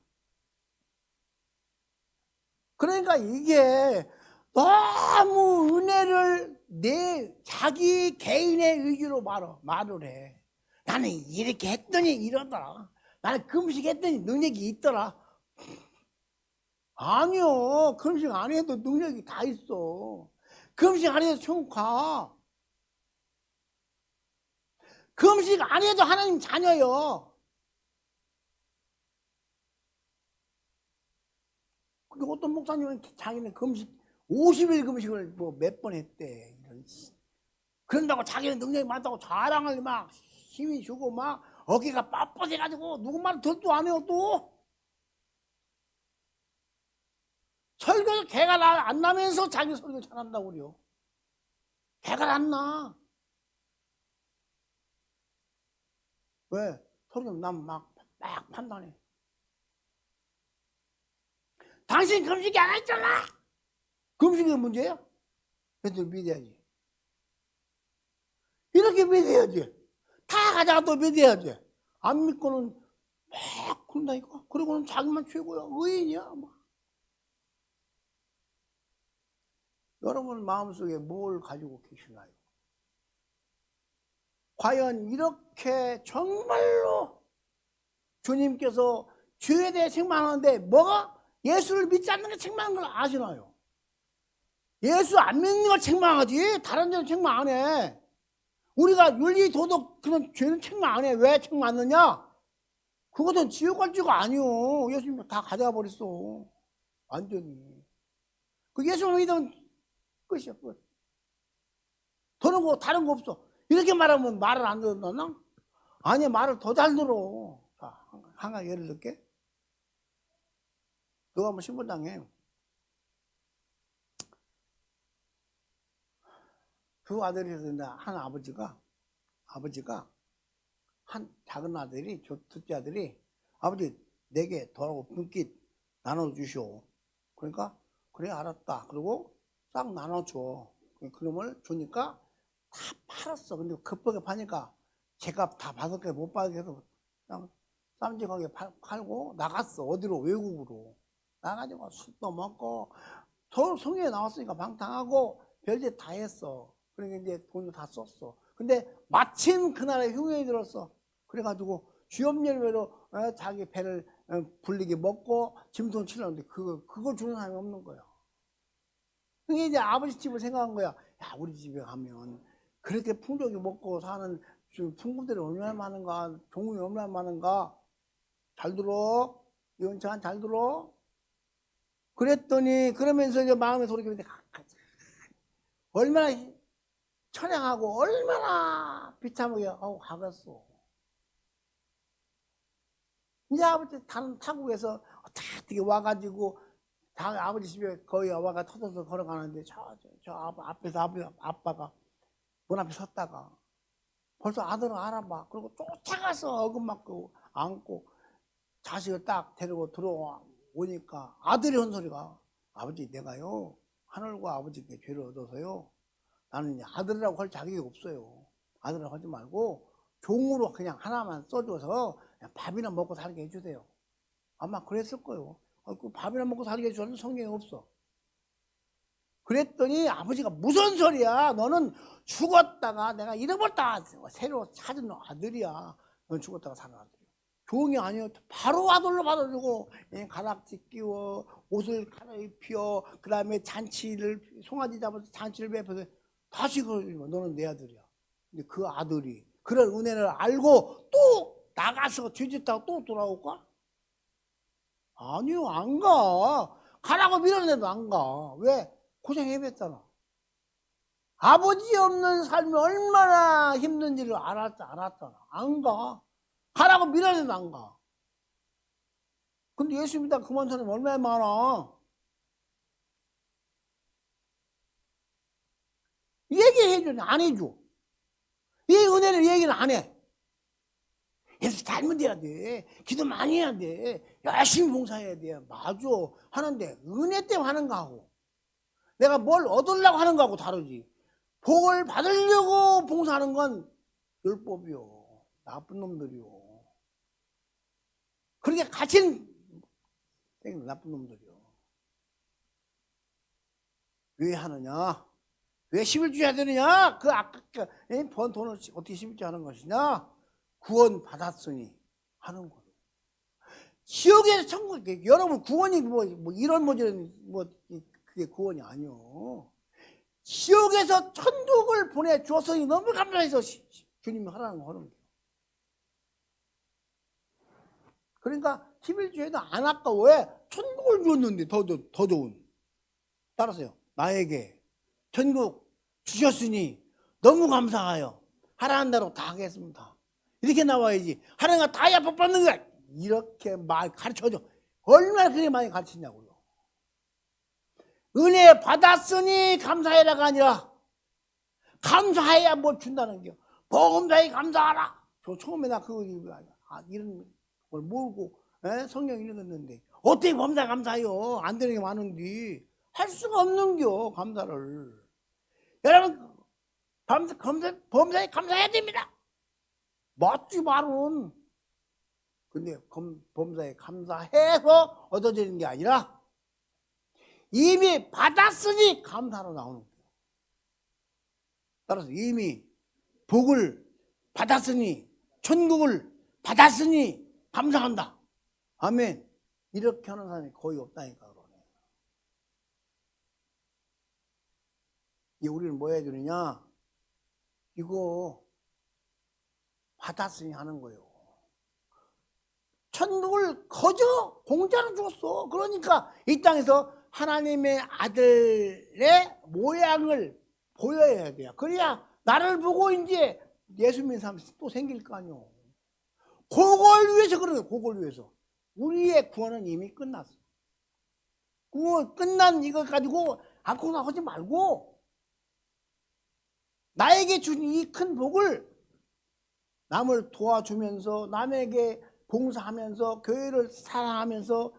그러니까 이게 너무 은혜를 자기 개인의 의지로 말을 해. 나는 이렇게 했더니 이러더라. 나는 금식했더니 능력이 있더라. 아니요. 금식 안 해도 능력이 다 있어. 금식 안 해도 천국 가. 금식 안 해도 하나님 자녀요. 근데 어떤 목사님은 자기는 금식 50일 금식을 뭐 몇 번 했대. 그런다고 자기는 능력이 많다고 자랑을 막 힘이 주고 막 어깨가 빳빳해가지고 누구 말 듣도 안 해요 또. 설교도 개가 안 나면서 자기 설교 잘한다고 그래요. 개가 안 나. 왜? 설교 난 막 판단해. 당신 금식이 안 했잖아. 금식이 문제야? 그래도 믿어야지. 이렇게 믿어야지. 다 가다가 또 믿어야지. 안 믿고는 막 그런다니까. 그리고는 자기만 최고야. 의인이야. 막. 여러분 마음속에 뭘 가지고 계시나요? 과연 이렇게 정말로 주님께서 죄에 대해 책망하는데 뭐가? 예수를 믿지 않는 게 책망하는 걸 아시나요? 예수 안 믿는 걸 책망하지 다른 데는 책망 안 해. 우리가 윤리 도덕 그런 죄는 책망 안 해. 왜 책망 안 하느냐? 그것은 지옥 갈 죄가 아니요. 예수님 다 가져가 버렸어. 완전히. 그 예수를 믿으면 끝이야 끝. 더는 거 다른 거 없어. 이렇게 말하면 말을 안 듣나? 아니 말을 더 잘 들어. 자, 한 가지 예를 들게. 너가 한번 신분당해. 두 아들이 있었는데 한 아버지가 한 작은 아들이 둘째 아들이 아버지 내게 더하고 분깃 나눠주시오. 그러니까 그래 알았다. 그리고 싹 나눠줘. 그놈을 주니까 다 팔았어. 근데 급하게 파니까 제값 다 받을 게 못 받게 해서 그냥 쌈짓하게 팔고 나갔어. 어디로? 외국으로. 나가지고 술도 먹고 성에 나왔으니까 방탕하고 별짓 다 했어. 그러니까 이제 돈을 다 썼어. 근데 마침 그날에 흉년이 들었어. 그래가지고 쥐염열매로 자기 배를 불리게 먹고 짐승 치려는데 그걸 주는 사람이 없는 거야. 그게 이제 아버지 집을 생각한 거야. 야, 우리 집에 가면 그렇게 풍족히 먹고 사는 풍부들이 얼마나 많은가, 종이 얼마나 많은가. 잘 들어. 이원창 잘 들어. 그랬더니 그러면서 이제 마음에 소리가 얼마나 처량하고 얼마나 비참하게 하고 가겠어. 이제 아버지 다른 타국에서 어떻게 와가지고 아버지 집에 거의 와가 터져서 걸어가는데 저 앞에서 아빠가 문 앞에 섰다가 벌써 아들을 알아봐. 그리고 쫓아가서 어금맞고 안고 자식을 딱 데리고 들어오니까 아들이 한 소리가 아버지 내가요 하늘과 아버지께 죄를 얻어서요 나는 아들이라고 할 자격이 없어요. 아들이라고 하지 말고 종으로 그냥 하나만 써줘서 그냥 밥이나 먹고 살게 해주세요. 아마 그랬을 거예요. 그 밥이나 먹고 살게 해주는 성경이 없어. 그랬더니 아버지가 무슨 소리야. 너는 죽었다가 내가 잃어버렸다. 새로 찾은 아들이야. 넌 죽었다가 사는 아들이야. 종이 아니요. 바로 아들로 받아주고 가락지 끼워 옷을 갈아입혀 그 다음에 잔치를 송아지 잡아서 잔치를 베풀어서 다시 너는 내 아들이야. 근데 그 아들이 그런 은혜를 알고 또 나가서 죄짓다가 또 돌아올까? 아니요 안 가. 가라고 밀어내도 안 가. 왜? 고생해봤잖아. 아버지 없는 삶이 얼마나 힘든지를 알았잖아. 안 가. 가라고 밀어내도 안 가. 근데 예수 믿다 그만 사람이 얼마나 많아. 얘기해주냐 안 해줘. 이 은혜를 얘기는 안 해. 예수 잘못해야 돼. 기도 많이 해야 돼. 열심히 봉사해야 돼. 맞아. 하는데 은혜 때문에 하는 거하고 내가 뭘 얻으려고 하는 거하고 다르지. 복을 받으려고 봉사하는 건 율법이요. 나쁜 놈들이요. 그렇게 갇힌 나쁜 놈들이요. 왜 하느냐? 왜 11주 해야 되느냐? 그 아까 번 돈을 어떻게 11주 하는 것이냐? 구원 받았으니 하는 거예요. 지옥에서 천국에 여러분 구원이 뭐 이런 그게 구원이 아니요. 지옥에서 천국을 보내주었으니 너무 감사해서 주님이 하라는 거 하는 거예요. 그러니까 11조에도 안 아까워. 왜? 천국을 주었는데 더 좋은. 따라서요. 나에게 천국 주셨으니 너무 감사하여 하라는 대로 다 하겠습니다. 이렇게 나와야지. 하나님과 다야 복 받는 거야. 이렇게 말 가르쳐줘. 얼마나 그렇게 많이 가르치냐고요. 은혜 받았으니 감사해라가 아니라 감사해야 뭘 준다는 게 복음자에 감사하라. 저 처음에 나 그거 이런 걸 모르고 성경 읽었는데 어떻게 범사에 감사해요? 안 되는 게 많은데 할 수가 없는겨 감사를. 여러분 범사에 감사해야 됩니다. 맞지 말은. 근데 범사에 감사해서 얻어지는 게 아니라 이미 받았으니 감사로 나오는 거예요. 따라서 이미 복을 받았으니 천국을 받았으니 감사한다. 아멘. 이렇게 하는 사람이 거의 없다니까 그러네. 우리는 뭐 해야 되느냐? 이거 받았으니 하는 거예요. 천국을 거저 공짜로 줬어. 그러니까 이 땅에서 하나님의 아들의 모양을 보여야 돼요. 그래야 나를 보고 이제 예수 믿는 사람이 또 생길 거 아니요. 그걸 위해서 그러는 거예요. 그걸 위해서. 우리의 구원은 이미 끝났어. 구원 끝난 이거 가지고 아무거나 하지 말고 나에게 준 이 큰 복을 남을 도와주면서 남에게 봉사하면서 교회를 사랑하면서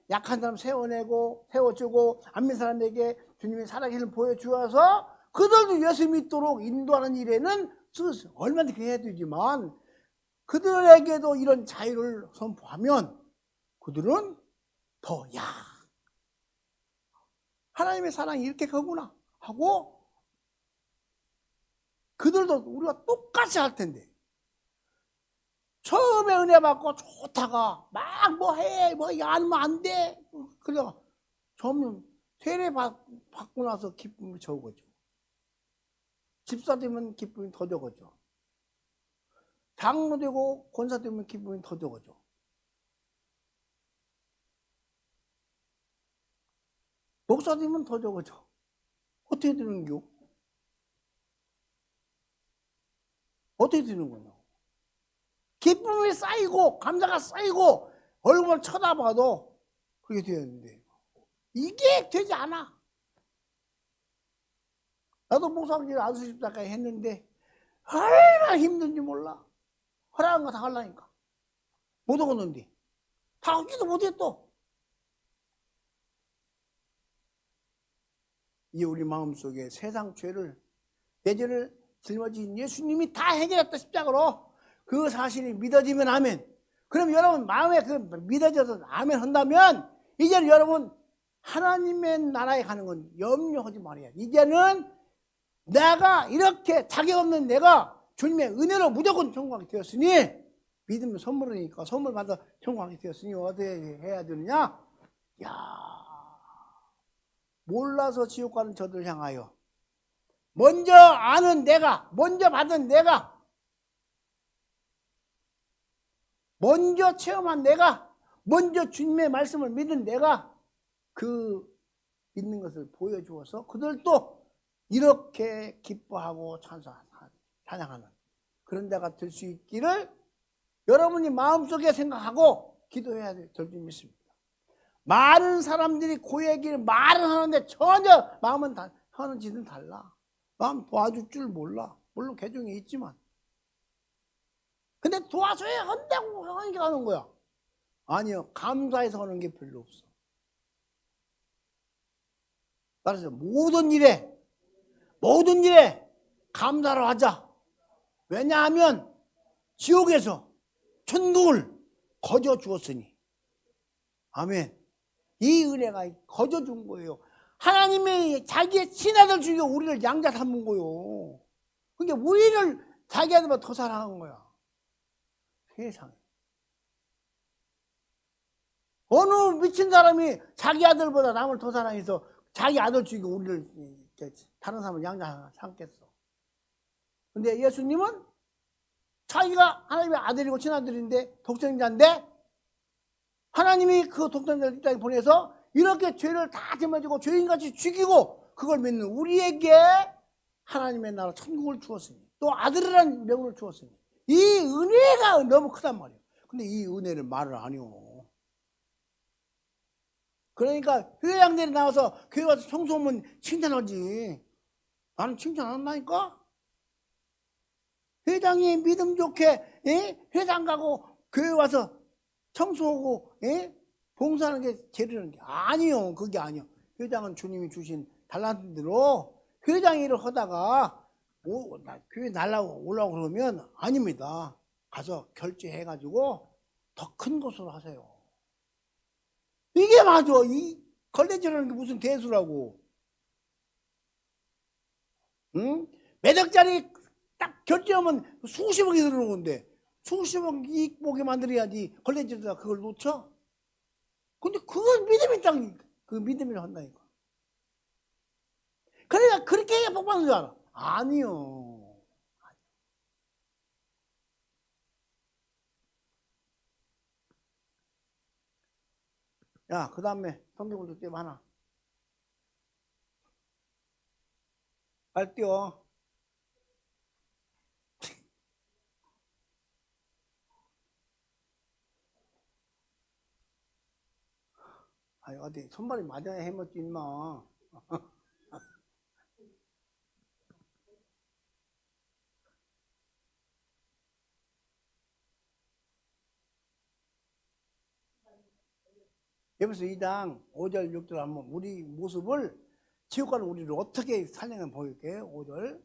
약한 사람 세워주고 안 믿는 사람에게 주님의 살아계심을 보여주어서 그들도 예수 믿도록 인도하는 일에는 얼마든지 해야 되지만 그들에게도 이런 자유를 선포하면 그들은 더 하나님의 사랑이 이렇게 크구나 하고 그들도 우리가 똑같이 할 텐데 처음에 은혜 받고 좋다가 막 뭐해 하면 안 돼. 그래가 점점 세례 받고 나서 기쁨이 적어져. 집사 되면 기쁨이 더 적어져. 장로 되고 권사 되면 기쁨이 더 적어져. 목사 되면 더 적어져. 어떻게 되는겨? 어떻게 되는 거냐? 기쁨이 쌓이고 감사가 쌓이고 얼굴을 쳐다봐도 그렇게 되었는데 이게 되지 않아. 나도 목사님 안수집사까지 했는데 얼마나 힘든지 몰라. 허락한 거 다 하려니까 못 얻었는데 다 얻지도 못해. 또 이제 우리 마음속에 세상 죄를 내 죄를 짊어진 예수님이 다 해결했다 십자가로. 그 사실이 믿어지면 아멘. 그럼 여러분 마음에 그 믿어져서 아멘 한다면 이제는 여러분 하나님의 나라에 가는 건 염려하지 말아야 돼. 이제는 내가 이렇게 자격 없는 내가 주님의 은혜로 무조건 천국하게 되었으니 믿으면 선물이니까 선물 받아 천국하게 되었으니 어떻게 해야 되느냐? 몰라서 지옥 가는 저들 향하여 먼저 아는 내가, 먼저 받은 내가, 먼저 체험한 내가, 먼저 주님의 말씀을 믿은 내가 그 믿는 것을 보여주어서 그들도 이렇게 기뻐하고 찬양하는 그런 데가 될 수 있기를 여러분이 마음속에 생각하고 기도해야 될 줄 믿습니다. 많은 사람들이 그 얘기를 말은 하는데 전혀 마음은 하는 짓은 달라. 마음 도와줄 줄 몰라. 물론 개종이 있지만. 근데 도와줘야 한다고 하니까 하는 거야. 아니요. 감사해서 하는 게 별로 없어. 따라서 모든 일에 감사를 하자. 왜냐하면 지옥에서 천국을 거저 주었으니. 아멘. 이 은혜가 거저 준 거예요. 하나님이 자기의 친아들 중에 우리를 양자 삼은 거요. 그러니까 우리를 자기 아들보다 더 사랑한 거야. 세상에. 어느 미친 사람이 자기 아들보다 남을 더 사랑해서 자기 아들 중에 우리를 다른 사람을 양자 삼겠어. 근데 예수님은 자기가 하나님의 아들이고 친아들인데 독생자인데 하나님이 그 독생자를 이 땅에 보내서 이렇게 죄를 다 짊어지고 죄인같이 죽이고 그걸 믿는 우리에게 하나님의 나라 천국을 주었으니 또 아들이라는 명을 주었으니 이 은혜가 너무 크단 말이에요. 근데 이 은혜를 말을 안 해요. 그러니까 회장들이 나와서 교회 와서 청소하면 칭찬하지. 나는 칭찬 안 한다니까? 회장이 믿음 좋게 회장 가고 교회 와서 청소하고 봉사하는 게 죄라는 게 아니요. 그게 아니요. 회장은 주님이 주신 달란트대로 회장 일을 하다가 교회 날라고 올라오고 그러면 아닙니다. 가서 결제해가지고 더 큰 곳으로 하세요. 이게 맞아. 이 걸레질하는 게 무슨 대수라고. 응? 몇 억짜리 딱 결제하면 수십억이 들어오는데 수십억 이익 보게 만들어야지 걸레질에다 그걸 놓쳐? 근데 그건 믿음이 딱 그 믿음이라 한다니까. 그러니까 그렇게 해야 복 받는 줄 알아. 아니요. 야, 그 다음에 성경을 띄워 하나. 빨리 띄워. 아니, 어디 손발이 맞아야 해먹지, 임마. 에베소 2장 5절 6절 한번 우리 모습을 지옥과는 우리를 어떻게 살려면 보일게요. 5절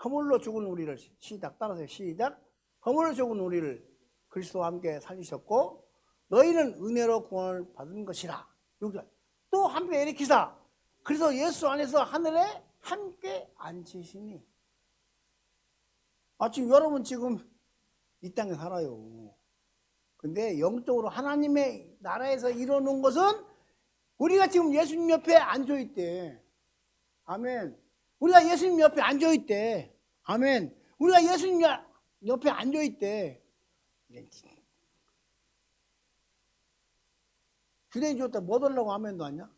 허물로 죽은 우리를 시작 따라서 시작 허물로 죽은 우리를 그리스도와 함께 살리셨고 너희는 은혜로 구원을 받은 것이라. 6절 또 함께 일으키사 그래서 예수 안에서 하늘에 함께 앉히시니. 지금 여러분 지금 이 땅에 살아요. 근데 영적으로 하나님의 나라에서 이루어놓은 것은 우리가 지금 예수님 옆에 앉아있대. 아멘. 우리가 예수님 옆에 앉아있대. 아멘. 우리가 예수님 옆에 앉아있대. 주대인 좋다 못 오려고 아멘도 하냐?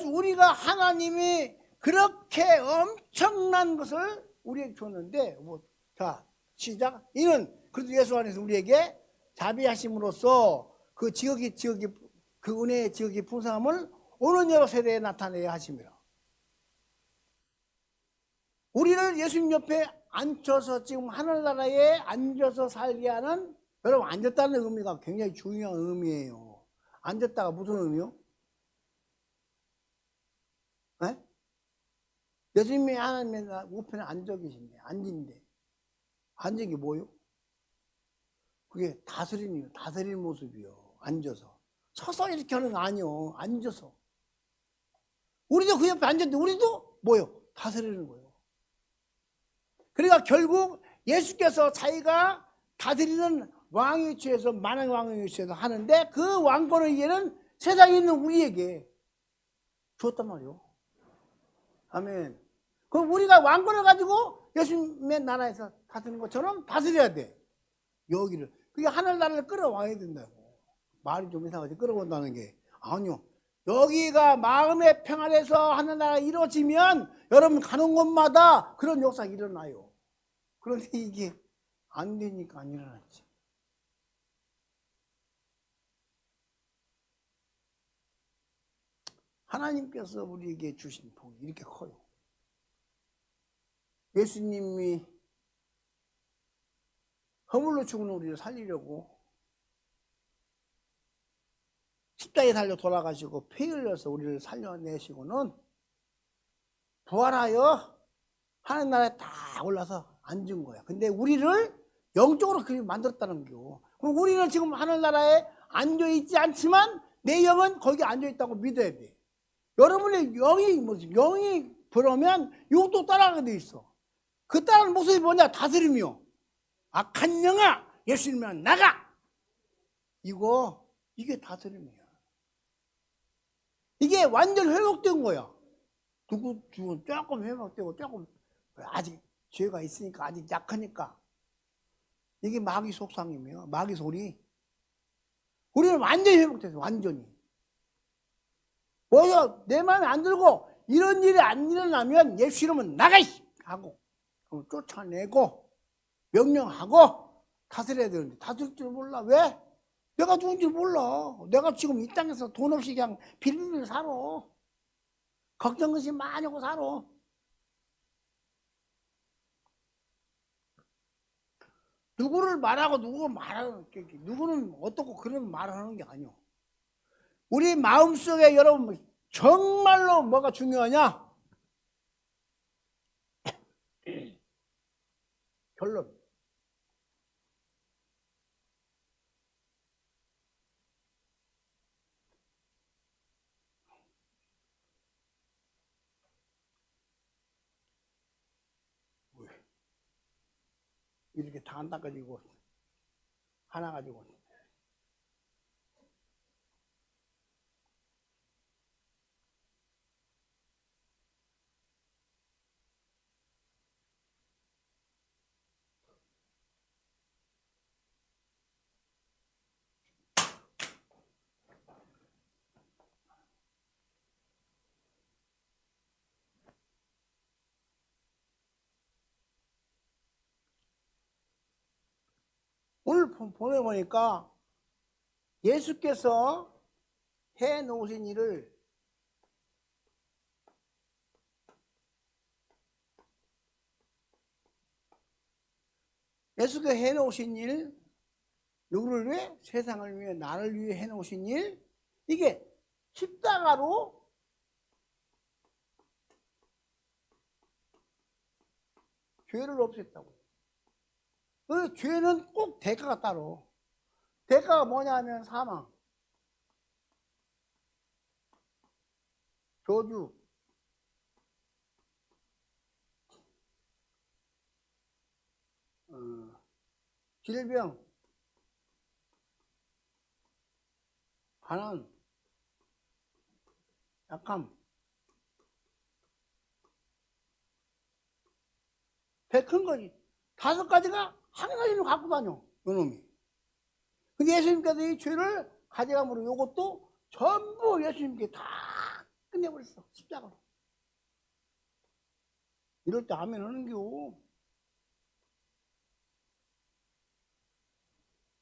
우리가 하나님이 그렇게 엄청난 것을 우리에게 줬는데 자 시작 이는 그래도 예수 안에서 우리에게 자비하심으로써 그 그 은혜의 지극히 풍성함을 오는 여러 세대에 나타내야 하심이라. 우리를 예수님 옆에 앉혀서 지금 하늘나라에 앉아서 살게 하는 여러분 앉았다는 의미가 굉장히 중요한 의미예요. 앉았다가 무슨 의미요? 네? 예수님이 하나님의 우편에 앉아 계신데 앉은데 앉은 게 뭐요? 그게 다스리는 모습이요. 앉아서. 서서 이렇게 하는 거 아니요. 앉아서. 우리도 그 옆에 앉았는데 우리도 뭐요? 다스리는 거예요. 그러니까 결국 예수께서 자기가 다스리는 왕의 위치에서 만왕의 왕의 위치에서 하는데 그 왕권을 이제는 세상에 있는 우리에게 줬단 말이요. 아멘. 그럼 우리가 왕권을 가지고 예수님의 나라에서 다스리는 것처럼 다스려야 돼. 여기를. 그게 하늘나라를 끌어와야 된다고. 말이 좀 이상하지. 끌어온다는 게. 아니요. 여기가 마음의 평안에서 하늘나라가 이루어지면 여러분 가는 곳마다 그런 역사가 일어나요. 그런데 이게 안 되니까 안 일어났지. 하나님께서 우리에게 주신 복이 이렇게 커요. 예수님이 허물로 죽은 우리를 살리려고 십자가에 달려 돌아가시고 피 흘려서 우리를 살려내시고는 부활하여 하늘나라에 딱 올라서 앉은 거야. 근데 우리를 영적으로 그렇게 만들었다는 거요. 그럼 우리는 지금 하늘나라에 앉아있지 않지만 내 영은 거기 앉아있다고 믿어야 돼. 여러분의 영이 부러우면 육도 따라가게 돼 있어. 그 따라가는 모습이 뭐냐? 다스림이요. 악한 영아 예수님은 나가. 이게 다스림이야. 이게 완전 회복된 거야. 조금 회복되고 조금 아직 죄가 있으니까 아직 약하니까 이게 마귀 속상임이에요. 마귀 소리. 우리는 완전히 회복됐어요. 완전히. 뭐야 내 마음에 안 들고 이런 일이 안 일어나면 예수 이름은 나가 하고 쫓아내고 명령하고 다스려야 되는데 다스릴 줄 몰라. 왜? 내가 누군지 몰라. 내가 지금 이 땅에서 돈 없이 그냥 빌빌 살아. 걱정 의심 많이 하고 살아. 누구를 말하고 누구를 말하는 누구는 어떻고 그런 말하는 게 아니오. 우리 마음속에 여러분 정말로 뭐가 중요하냐? 결론. 이렇게 다 안 닦아지고 하나 가지고 오늘 보내보니까 예수께서 해 놓으신 일을 예수께서 해 놓으신 일 누구를 위해? 세상을 위해 나를 위해 해 놓으신 일 이게 십자가로 죄를 없앴다고. 그 죄는 꼭 대가가 따로. 대가가 뭐냐면 사망, 저주, 질병, 가난, 약함. 100큰 거지. 5가지가 한 가지를 갖고 다녀, 요놈이. 근데 예수님께서 이 죄를 가져감으로 이것도 전부 예수님께 다 끝내버렸어. 십자가로. 이럴 때 아멘 하는겨.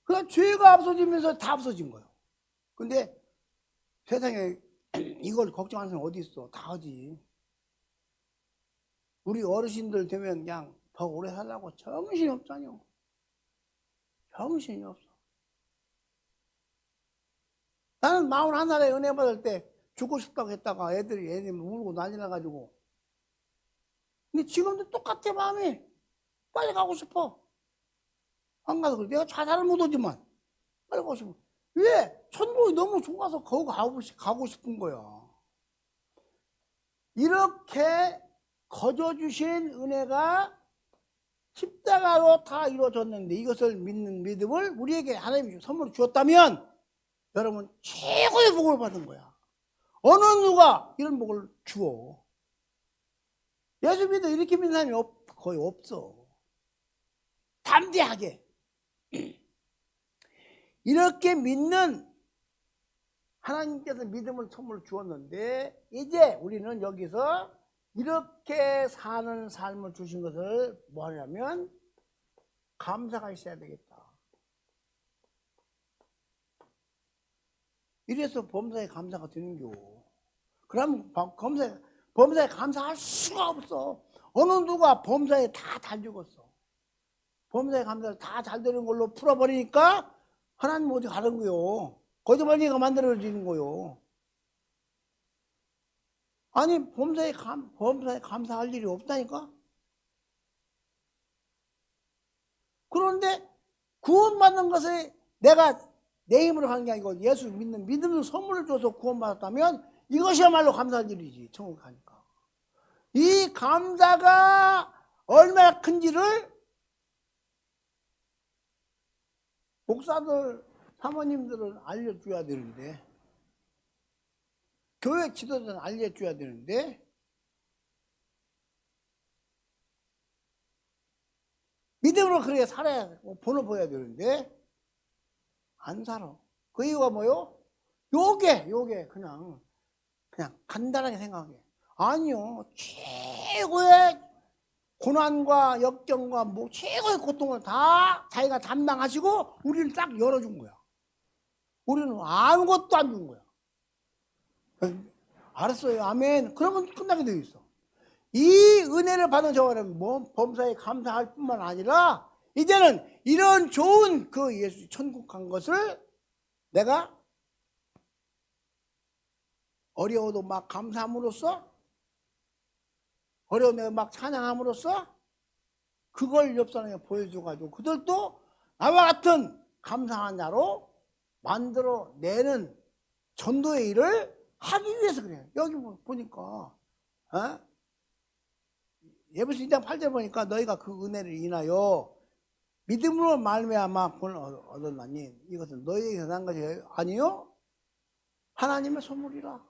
그냥 죄가 없어지면서 다 없어진 거예요. 근데 세상에 이걸 걱정하는 사람 어디 있어? 다 하지. 우리 어르신들 되면 그냥 더 오래 살라고 정신이 없잖아요. 정신이 없어. 나는 41살에 은혜 받을 때 죽고 싶다고 했다가 애들이 울고 난리 나가지고. 근데 지금도 똑같아 마음이. 빨리 가고 싶어. 안 가서 그래. 내가 자살을 못 오지만 빨리 가고 싶어. 왜? 천국이 너무 좋아서 거기 가고 싶은 거야. 이렇게 거저주신 은혜가 십자가로 다 이루어졌는데 이것을 믿는 믿음을 우리에게 하나님이 선물로 주었다면 여러분 최고의 복을 받은 거야. 어느 누가 이런 복을 주어. 예수 믿어 이렇게 믿는 사람이 거의 없어. 담대하게 이렇게 믿는 하나님께서 믿음을 선물로 주었는데 이제 우리는 여기서 이렇게 사는 삶을 주신 것을 뭐 하냐면 감사가 있어야 되겠다. 이래서 범사에 감사가 되는겨. 그러면 범사에 감사할 수가 없어. 어느 누가 범사에 다 잘 죽었어. 범사에 감사를 다 잘 되는 걸로 풀어버리니까 하나님 어디 가는 거요. 거짓말쟁이가 만들어지는 거요. 아니 범사에 감사할 일이 없다니까. 그런데 구원받는 것에 내가 내 힘으로 하는 게 아니고 예수 믿는 믿음을 선물을 줘서 구원받았다면 이것이야말로 감사할 일이지. 천국 가니까. 이 감사가 얼마나 큰지를 목사들 사모님들은 알려줘야 되는데 교회 지도자는 알려줘야 되는데 믿음으로 그렇게 살아야 본을 보여야 되는데 안 살아. 그 이유가 뭐요? 요게 그냥 간단하게 생각해. 아니요. 최고의 고난과 역경과 뭐 최고의 고통을 다 자기가 담당하시고 우리를 딱 열어준 거야. 우리는 아무것도 안 준 거야. 알았어요. 아멘. 그러면 끝나게 되어 있어. 이 은혜를 받은 저는 뭐 범사에 감사할 뿐만 아니라 이제는 이런 좋은 그 예수 천국 간 것을 내가 어려워도 막 감사함으로써 어려움에 막 찬양함으로써 그걸 옆 사람에 보여줘가지고 그들도 나와 같은 감사한 자로 만들어내는 전도의 일을 하기 위해서 그래요. 여기 보니까 예배서 2장 8절 보니까 너희가 그 은혜를 인하여 믿음으로 말미암아 본을 얻었나니 이것은 너희에게서 난 것이 아니요 하나님의 선물이라.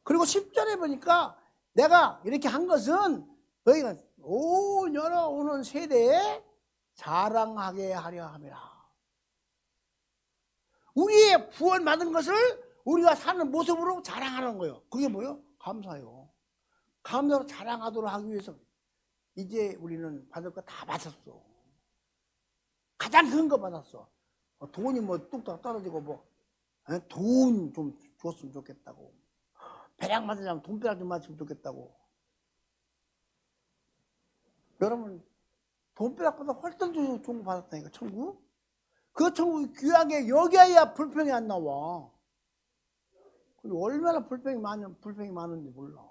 그리고 10절에 보니까 내가 이렇게 한 것은 너희가 온 여러 오는 세대에 자랑하게 하려 함이라. 우리의 구원받은 것을 우리가 사는 모습으로 자랑하는 거예요. 그게 뭐예요? 감사요. 감사로 자랑하도록 하기 위해서 이제 우리는 받을 거 다 받았어. 가장 큰 거 받았어. 돈이 뭐 뚝딱 떨어지고 뭐 돈 좀 줬으면 좋겠다고. 배락 맞으려면 돈배락 좀 맞으면 좋겠다고. 여러분 돈배락보다 훨씬 더 좋은 거 받았다니까. 천국. 그 천국이 귀하게 여기야 불평이 안 나와. 그리고 얼마나 불평이 많은지 몰라.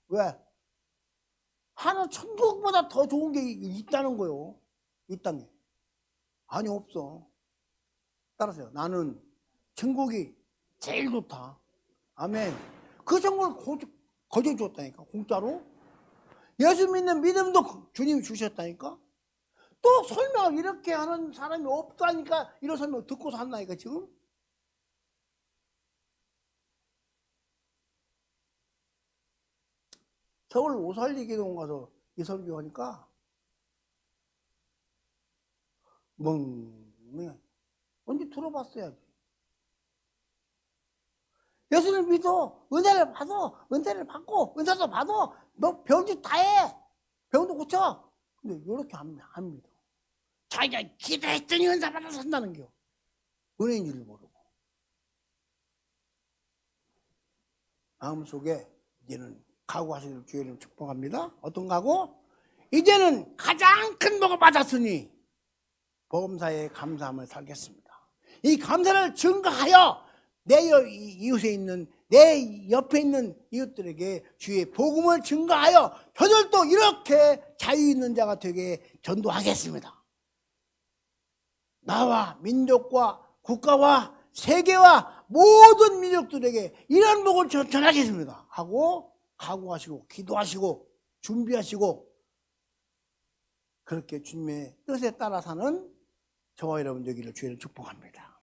왜? 하는 천국보다 더 좋은 게 있다는 거요. 이 땅에. 아니 없어. 따라서요. 나는 천국이 제일 좋다. 아멘. 그 천국을 거저 줬다니까. 공짜로. 예수 믿는 믿음도 주님이 주셨다니까. 또 설명을 이렇게 하는 사람이 없다니까 이런 설명 듣고 산다니까 지금. 서울 오살리 기도원 가서 이 설교하니까 언제 들어봤어야지. 예수를 믿어. 은혜를 받아. 은혜를 받고 은사도 받아. 너 병짓 다 해. 병도 고쳐. 근데 이렇게 안 믿어. 자기가 기도했더니 은사 받아서 산다는 겨. 은혜인 줄 모르고. 마음속에 이제는 각오하시는 기회를 축복합니다. 어떤 각오? 이제는 가장 큰 복을 받았으니 복음사에 감사함을 살겠습니다. 이 감사를 증거하여 내 이웃에 있는 내 옆에 있는 이웃들에게 주의 복음을 증거하여 저들도 이렇게 자유 있는 자가 되게 전도하겠습니다. 나와 민족과 국가와 세계와 모든 민족들에게 이런 복을 전하겠습니다 하고 각오하시고 기도하시고 준비하시고 그렇게 주님의 뜻에 따라 사는 저와 여러분 되기를 주의를 축복합니다.